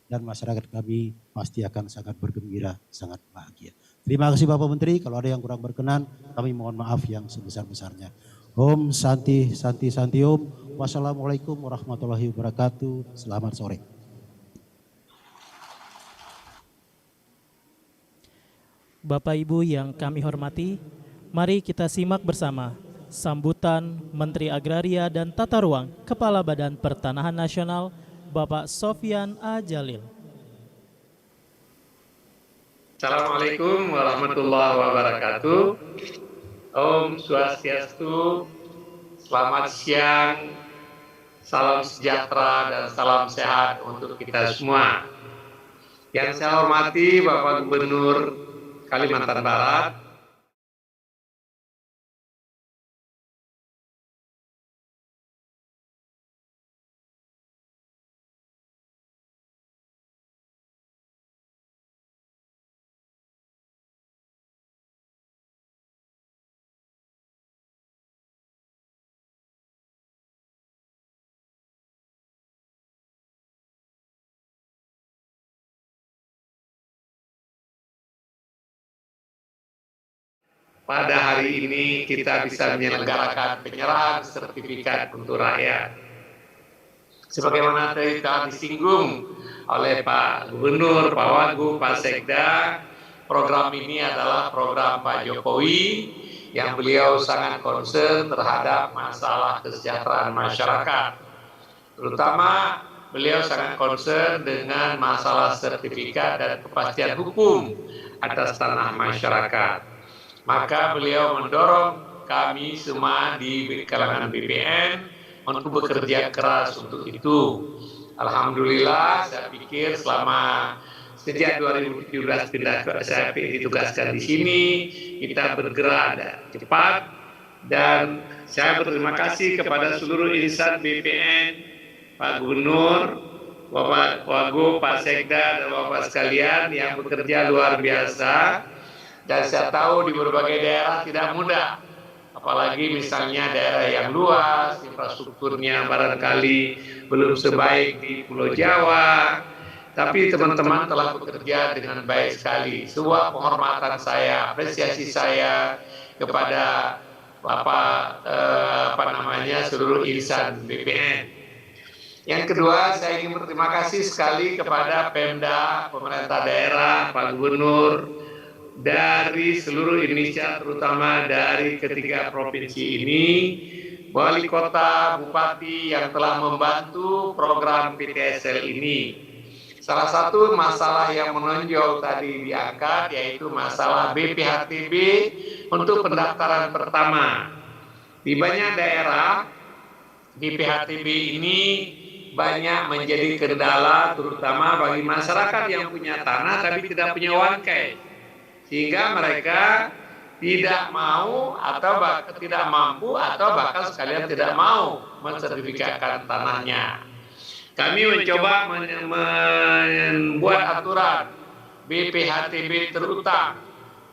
dan masyarakat kami pasti akan sangat bergembira, sangat bahagia. Terima kasih Bapak Menteri, kalau ada yang kurang berkenan kami mohon maaf yang sebesar-besarnya. Om Santi Santi Santi Om. Wassalamualaikum warahmatullahi wabarakatuh. Selamat sore. Bapak Ibu yang kami hormati, mari kita simak bersama sambutan Menteri Agraria dan Tata Ruang Kepala Badan Pertanahan Nasional Bapak Sofyan A. Jalil. Assalamualaikum warahmatullahi wabarakatuh. Om Swastiastu, selamat siang, salam sejahtera dan salam sehat untuk kita semua. Yang saya hormati Bapak Gubernur Kalimantan Barat, pada hari ini kita bisa menyelenggarakan penyerahan sertifikat untuk rakyat. Sebagaimana tadi telah disinggung oleh Pak Gubernur, Pak Wagub, Pak Sekda, program ini adalah program Pak Jokowi yang beliau sangat concern terhadap masalah kesejahteraan masyarakat. Terutama beliau sangat concern dengan masalah sertifikat dan kepastian hukum atas tanah masyarakat. Maka beliau mendorong kami semua di kalangan BPN untuk bekerja keras untuk itu. Alhamdulillah, saya pikir sejak 2017 saya ditugaskan di sini, kita bergerak cepat dan saya berterima kasih kepada seluruh insan BPN, Pak Gubernur, Bapak Wagub, Pak Sekda, dan Bapak sekalian yang bekerja luar biasa. Dan saya tahu di berbagai daerah tidak mudah, apalagi misalnya daerah yang luas, infrastrukturnya barangkali belum sebaik di Pulau Jawa, tapi teman-teman telah bekerja dengan baik sekali. Sebuah penghormatan saya, apresiasi saya kepada Bapak seluruh insan BPN. Yang kedua, saya ingin berterima kasih sekali kepada Pemda, pemerintah daerah, Pak Gubernur, dari seluruh Indonesia, terutama dari ketiga provinsi ini, wali kota, bupati yang telah membantu program PTSL ini. Salah satu masalah yang menonjol tadi diangkat yaitu masalah BPHTB untuk pendaftaran pertama. Di banyak daerah, BPHTB ini banyak menjadi kendala terutama bagi masyarakat yang punya tanah tapi tidak punya bangkai. Sehingga mereka tidak mau atau tidak mampu atau bahkan sekalian tidak mau mensertifikatkan tanahnya. Kami mencoba membuat aturan BPHTB terutang.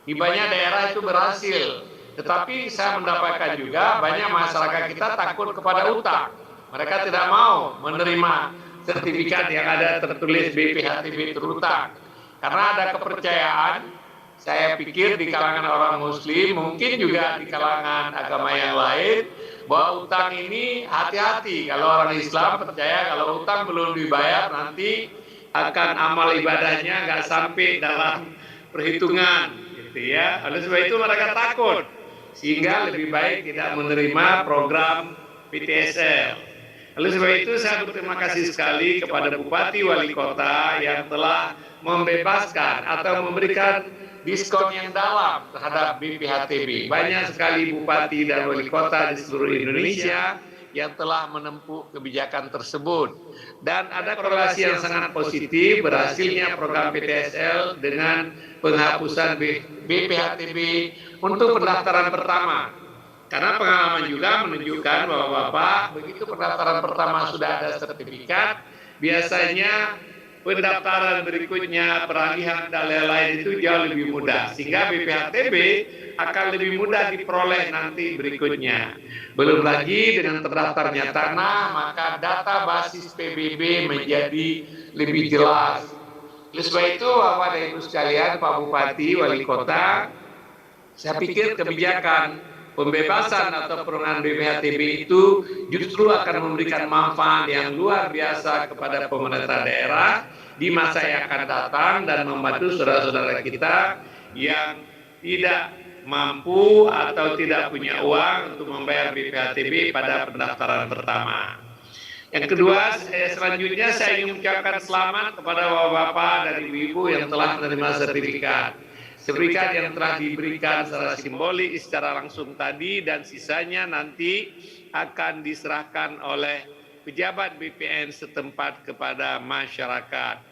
Di banyak daerah itu berhasil, tetapi saya mendapatkan juga banyak masyarakat kita takut kepada utang. Mereka tidak mau menerima sertifikat yang ada tertulis BPHTB terutang. Karena ada kepercayaan, saya pikir di kalangan orang muslim, mungkin juga di kalangan agama yang lain, bahwa utang ini hati-hati. Kalau orang Islam percaya kalau utang belum dibayar nanti akan amal ibadahnya nggak sampai dalam perhitungan, gitu ya. Oleh sebab itu mereka takut, sehingga lebih baik tidak menerima program PTSL. Oleh sebab itu saya berterima kasih sekali kepada Bupati Wali Kota yang telah membebaskan atau memberikan diskon yang dalam terhadap BPHTB. Banyak sekali bupati dan wali kota di seluruh Indonesia yang telah menempuh kebijakan tersebut. Dan ada korelasi yang sangat positif berhasilnya program PTSL dengan penghapusan BPHTB untuk pendaftaran pertama. Karena pengalaman juga menunjukkan bahwa Bapak, begitu pendaftaran pertama sudah ada sertifikat, biasanya pendaftaran berikutnya, peralihan dan lain-lain itu jauh lebih mudah. Sehingga BPHTB akan lebih mudah diperoleh nanti berikutnya. Belum lagi dengan terdaftarnya tanah, maka data basis PBB menjadi lebih jelas. Oleh sebab itu, Bapak dan Ibu sekalian, Pak Bupati, Wali Kota, saya pikir kebijakan pembebasan atau penurunan BPHTB itu justru akan memberikan manfaat yang luar biasa kepada pemerintah daerah di masa yang akan datang dan membantu saudara-saudara kita yang tidak mampu atau tidak punya uang untuk membayar BPHTB pada pendaftaran pertama. Yang kedua, selanjutnya saya ingin mengucapkan selamat kepada bapak-bapak dan ibu-ibu yang telah menerima sertifikat. Sertifikat yang telah diberikan secara simbolik, secara langsung tadi, dan sisanya nanti akan diserahkan oleh pejabat BPN setempat kepada masyarakat.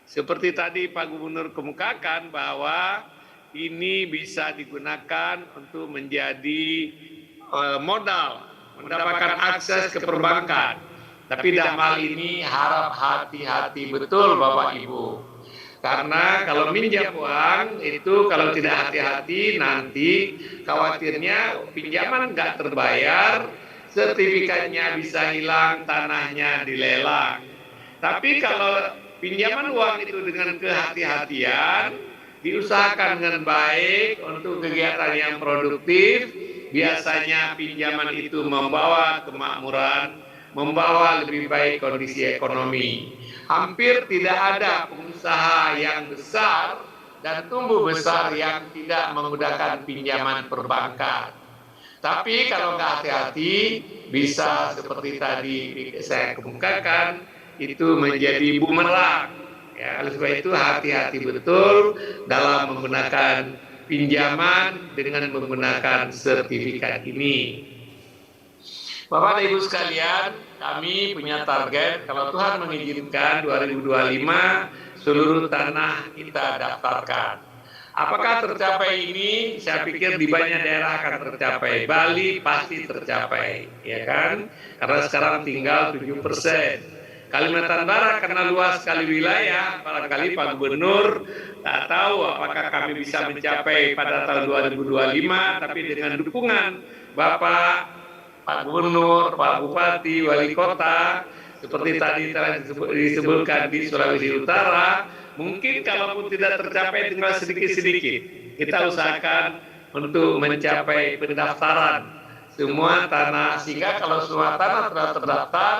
Seperti tadi Pak Gubernur kemukakan bahwa ini bisa digunakan untuk menjadi modal, mendapatkan akses ke perbankan. Tapi dalam hal ini harap hati-hati betul Bapak Ibu. Karena kalau minjam uang itu kalau tidak hati-hati nanti khawatirnya pinjaman nggak terbayar, sertifikatnya bisa hilang, tanahnya dilelang. Tapi kalau pinjaman uang itu dengan kehati-hatian, diusahakan dengan baik untuk kegiatan yang produktif, biasanya pinjaman itu membawa kemakmuran, membawa lebih baik kondisi ekonomi. Hampir tidak ada pengusaha yang besar dan tumbuh besar yang tidak menggunakan pinjaman perbankan. Tapi kalau nggak hati-hati, bisa seperti tadi saya kemukakan, itu menjadi bumerang. Ya, oleh sebab itu hati-hati betul dalam menggunakan pinjaman dengan menggunakan sertifikat ini. Bapak dan Ibu sekalian, kami punya target kalau Tuhan mengizinkan 2025 seluruh tanah kita daftarkan. Apakah tercapai ini? Saya pikir di banyak daerah akan tercapai. Bali pasti tercapai, ya kan? Karena sekarang tinggal 7%. Kalimantan Barat karena luas sekali wilayah, barangkali Pak Gubernur tak tahu apakah kami bisa mencapai pada tahun 2025, tapi dengan dukungan Bapak, Pak Gubernur, Pak Bupati, Wali Kota, seperti tadi telah disebutkan di Sulawesi Utara, mungkin kalaupun tidak tercapai tinggal sedikit-sedikit, kita usahakan untuk mencapai pendaftaran semua tanah, sehingga kalau semua tanah telah terdaftar,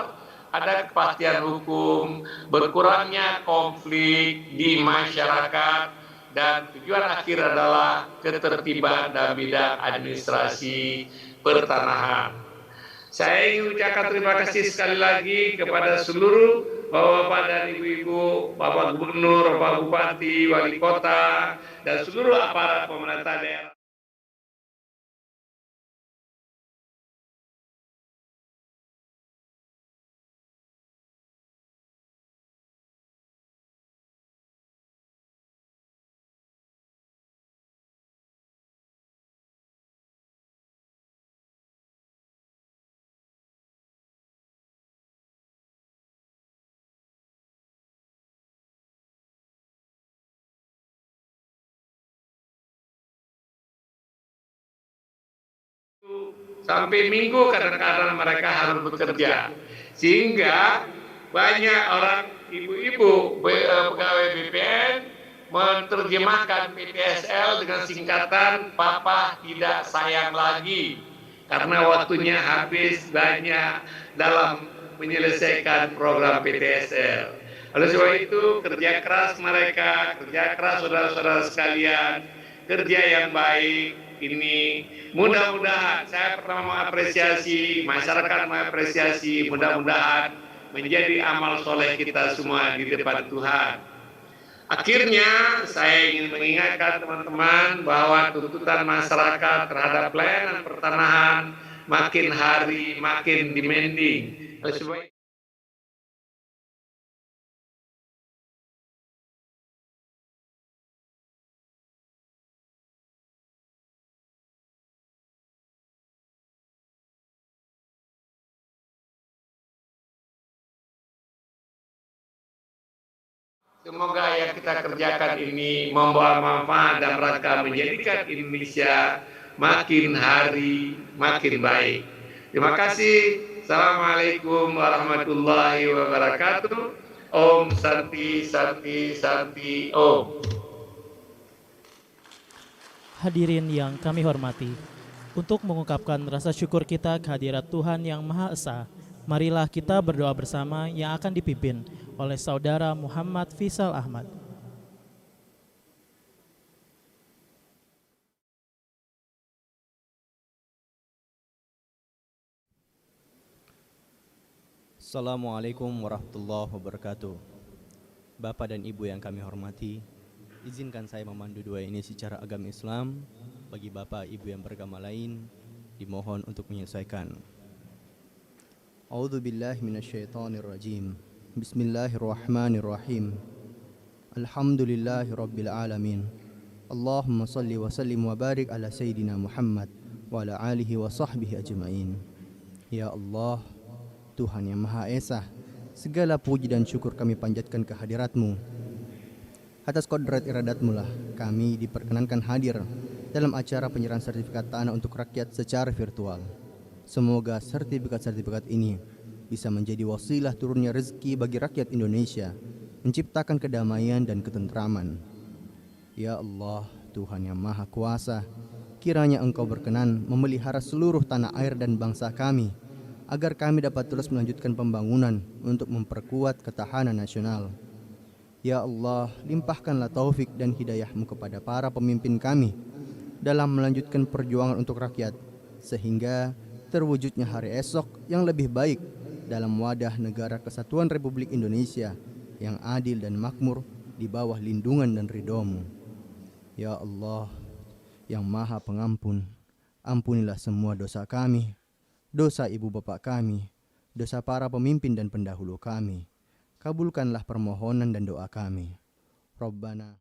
ada kepastian hukum, berkurangnya konflik di masyarakat, dan tujuan akhir adalah ketertiban dalam bidang administrasi pertanahan. Saya ingin ucapkan terima kasih sekali lagi kepada seluruh Bapak-Bapak dan Ibu-Ibu, Bapak Gubernur, Bapak Bupati, Wali Kota, dan seluruh aparat pemerintah daerah. Sampai minggu kadang-kadang mereka harus bekerja, sehingga banyak orang ibu-ibu pegawai BPN menerjemahkan PTSL dengan singkatan Papa tidak sayang lagi. karena waktunya habis banyak dalam menyelesaikan program PTSL. Oleh sebab itu kerja keras mereka, kerja keras saudara-saudara sekalian, kerja yang baik ini mudah-mudahan saya pertama mengapresiasi, masyarakat mengapresiasi, mudah-mudahan menjadi amal soleh kita semua di depan Tuhan. Akhirnya saya ingin mengingatkan teman-teman bahwa tuntutan masyarakat terhadap pelayanan pertanahan makin hari makin demanding. Oleh sebab itu, semoga yang kita kerjakan ini membawa manfaat dan rangka menjadikan Indonesia makin hari makin baik. Terima kasih. Assalamualaikum warahmatullahi wabarakatuh. Om Santi Santi Santi Om. Hadirin yang kami hormati, untuk mengungkapkan rasa syukur kita kehadirat Tuhan Yang Maha Esa, marilah kita berdoa bersama yang akan dipimpin oleh Saudara Muhammad Fisal Ahmad. Assalamualaikum warahmatullahi wabarakatuh. Bapak dan Ibu yang kami hormati, izinkan saya memandu doa ini secara agama Islam. Bagi Bapak Ibu yang beragama lain, dimohon untuk menyesuaikan. A'udzu billahi minasyaitonir rajim. Bismillahirrahmanirrahim. Alhamdulillahirabbil alamin. Allahumma shalli wa sallim wa barik ala sayyidina Muhammad wa ala alihi wa sahbihi ajmain. Ya Allah, Tuhan yang Maha Esa, segala puji dan syukur kami panjatkan ke hadirat-Mu. Atas kodrat iradat-Mu lah kami diperkenankan hadir dalam acara penyerahan sertifikat tanah untuk rakyat secara virtual. Semoga sertifikat-sertifikat ini bisa menjadi wasilah turunnya rezeki bagi rakyat Indonesia, menciptakan kedamaian dan ketentraman. Ya Allah, Tuhan yang Maha Kuasa, kiranya Engkau berkenan memelihara seluruh tanah air dan bangsa kami, agar kami dapat terus melanjutkan pembangunan untuk memperkuat ketahanan nasional. Ya Allah, limpahkanlah taufik dan hidayah-Mu kepada para pemimpin kami dalam melanjutkan perjuangan untuk rakyat, sehingga terwujudnya hari esok yang lebih baik dalam wadah negara kesatuan Republik Indonesia yang adil dan makmur di bawah lindungan dan ridho-Mu. Ya Allah, yang Maha Pengampun, ampunilah semua dosa kami, dosa ibu bapak kami, dosa para pemimpin dan pendahulu kami. Kabulkanlah permohonan dan doa kami. Rabbana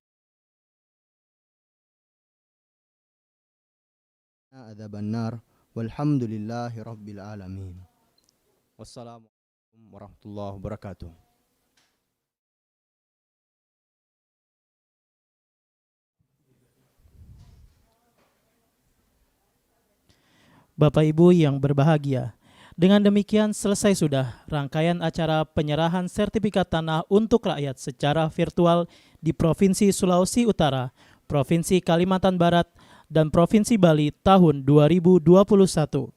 adzabannar walhamdulillahi rabbil alamin. Wassalamualaikum warahmatullahi wabarakatuh. Bapak Ibu yang berbahagia, dengan demikian selesai sudah rangkaian acara penyerahan sertifikat tanah untuk rakyat secara virtual di Provinsi Sulawesi Utara, Provinsi Kalimantan Barat, dan Provinsi Bali tahun 2021.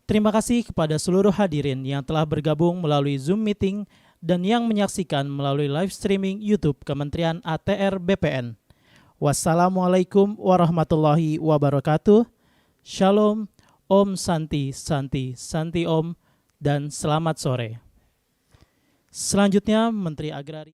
Terima kasih kepada seluruh hadirin yang telah bergabung melalui Zoom meeting dan yang menyaksikan melalui live streaming YouTube Kementerian ATR BPN. Wassalamualaikum warahmatullahi wabarakatuh. Shalom, Om Santi Santi Santi Om, dan selamat sore. Selanjutnya Menteri Agraria.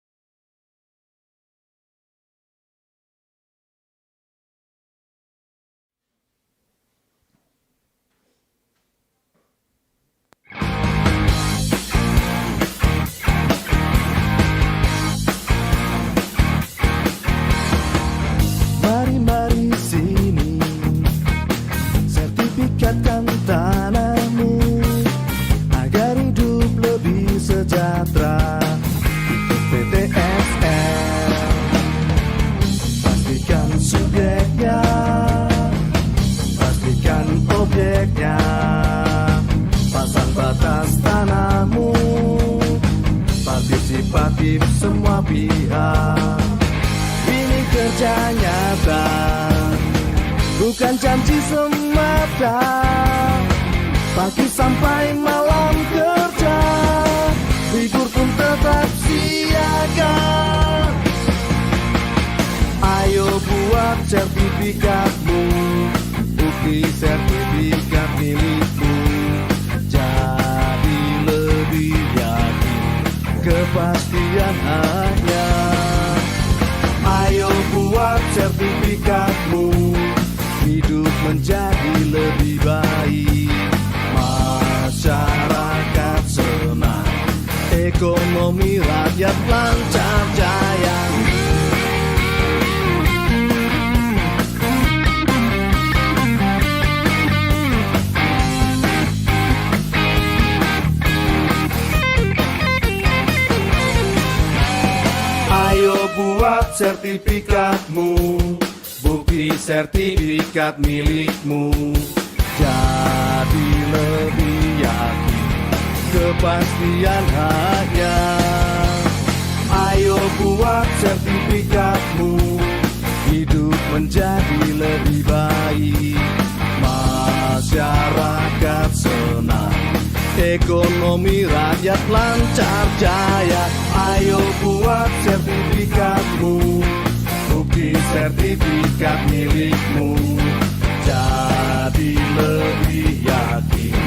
Mari sini, sertifikatkan tanahmu agar hidup lebih sejahtera. Ikut PTSL, pastikan subjeknya, pastikan objeknya, pasang batas tanahmu, partisipatif semua pihak. Ini kerja nyata bukan janji semata. Pagi sampai malam kerja, libur pun tetap siaga. Ayo buat sertifikatmu, bukti sertifikat milikmu. Jadi lebih yakin, kepastian hanya. Ayo buat sertifikatmu, hidup menjadi lebih baik. Masyarakat senang, ekonomi rakyat lancar jaya. Ayo buat sertifikatmu, bukti sertifikat milikmu. Jadi lebih yakin, kepastian hanya. Ayo buat sertifikatmu, hidup menjadi lebih baik. Masyarakat senang, ekonomi rakyat lancar jaya. Ayo buat sertifikatmu, bukti sertifikat milikmu. Jadi lebih yakin,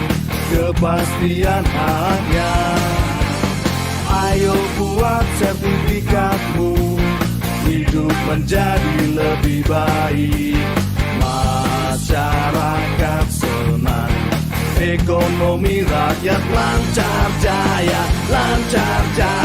kepastian hanya. Ayo buat sertifikatmu, hidup menjadi lebih baik. Masyarakat senang, ekonomi rakyat lancar jaya, lancar jaya.